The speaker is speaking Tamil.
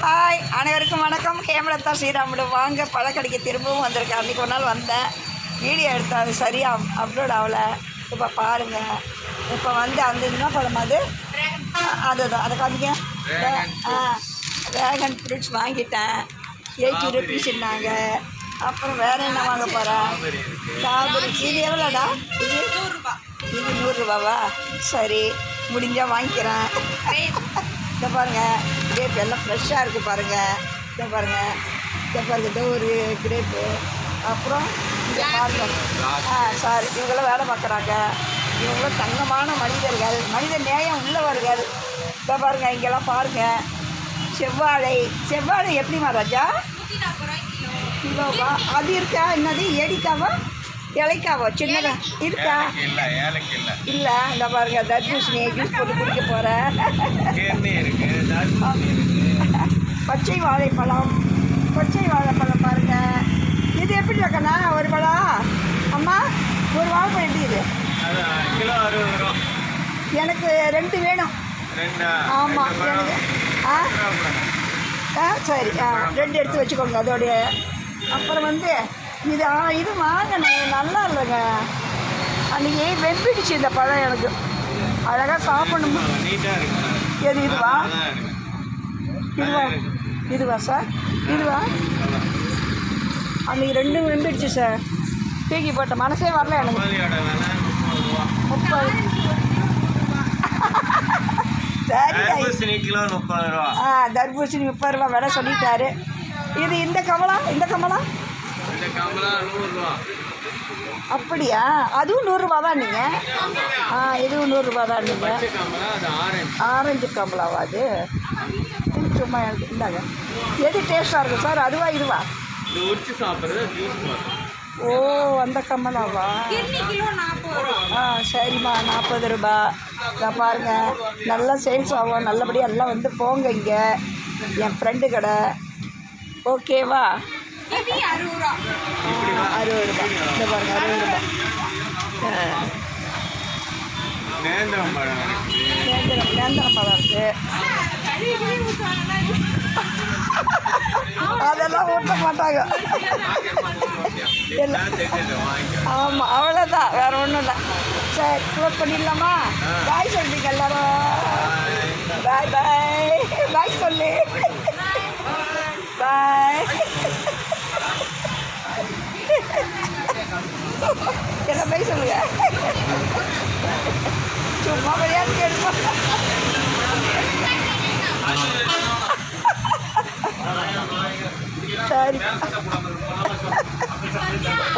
ஹாய், அனைவருக்கும் வணக்கம். ஹேமலதா ஸ்ரீராமுடு. வாங்க பழக்கடைக்கு திரும்பவும் வந்திருக்கேன். அன்றைக்கி ஒரு நாள் வந்தேன், வீடியோ எடுத்தேன், அது சரியாக அப்லோட் ஆகலை. இப்போ பாருங்கள், இப்போ வந்து அந்த என்ன பழம் அது அதுதான் அதை காமிக்க. ட்ராகன் ஃப்ரூட்ஸ் வாங்கிட்டேன், 80 rupeesன்னாங்க. அப்புறம் வேறு என்ன வாங்க போகிறேன்? ஸ்ட்ராபெரி. இது எவ்வளோடா? இது 100 ரூபாவா? சரி, முடிஞ்சால் வாங்கிக்கிறேன். இதை பாருங்கள், கிரேப் எல்லாம் ஃப்ரெஷ்ஷாக இருக்குது பாருங்கள். இதை பாருங்கள், இதோ ஒரு கிரேப்பு. அப்புறம் இங்கே பாருங்கள், சாரி, இவங்களாம் வேலை பார்க்குறாங்க. இவங்களும் தங்கமான மனிதர்கள், மனித நேயம் உள்ளவர்கள். இதை பாருங்கள், இங்கெல்லாம் பாருங்கள். செவ்வாழை எப்படிமா ராஜா? கிலோவா? அது இருக்கா? என்னது, ஏடிக்காவா இலைக்காவோ? சின்னதா இருக்கா? இல்லை, இந்த பாருங்க, தர்பூசணி ஜூஸ் போட்டு குடிக்க போகிறேன். பச்சை வாழைப்பழம் பாருங்கள். இது எப்படி இருக்கண்ணா ஒரு பழம்? அம்மா, ஒரு வாழைப்பழம் எப்படி இது? எனக்கு 2 வேணும். ஆமாம், எனக்கு சரி, 2 எடுத்து வச்சுக்கோங்க அதோடைய. அப்புறம் வந்து இது வாங்கினேன், நல்லா இல்லைங்க. அன்றைக்கி வெம்பிடுச்சு இந்த பழம். எனக்கு அழகாக சாப்பிடணும். எது இதுவா சார்? அன்றைக்கி 2 வெம்பிடுச்சு சார், தூக்கி போட்ட மனசே வரல எனக்கு. 30 தர்பூசணி கிலோ 30 ரூபா. தர்பூசணி 30 ரூபா விலை சொல்லிட்டாரு. இந்த கமலா 100 ரூபா. அப்படியா? அதுவும் 100 ரூபா தான் நீங்கள்? இதுவும் 100 ரூபா தான் நீங்கள். ஆரஞ்சு கமலாவா அது? சும்மா எனக்கு இந்தாங்க. எது டேஸ்ட்டாக இருக்கும் சார், அதுவா இதுவா? ஓ, அந்த கமலாவா? சரிம்மா, 40 ரூபா. நான் பாருங்கள், நல்லா சேல்ஸ் ஆகும், நல்லபடியாக எல்லாம் வந்து போங்க. இங்கே என் ஃப்ரெண்டு கடை. ஓகேவா? 60 ரூபா. இந்த பாருங்க, 60 ரூபா. நேந்திரம் பழம் இருக்குது. அதெல்லாம் ஊட்ட மாட்டாங்க. ஆமாம், அவ்வளோதான், வேறு ஒன்றும் இல்லை. சரி, க்ளோஸ் பண்ணிடலாமா? பாய் சொல்லிட்டீங்க எல்லாரும். பாய் சொல்லு. பாய். எல்லாம் போய் சொல்லுங்க, சும்மா விளையாட்டு கேட்போம். சரி.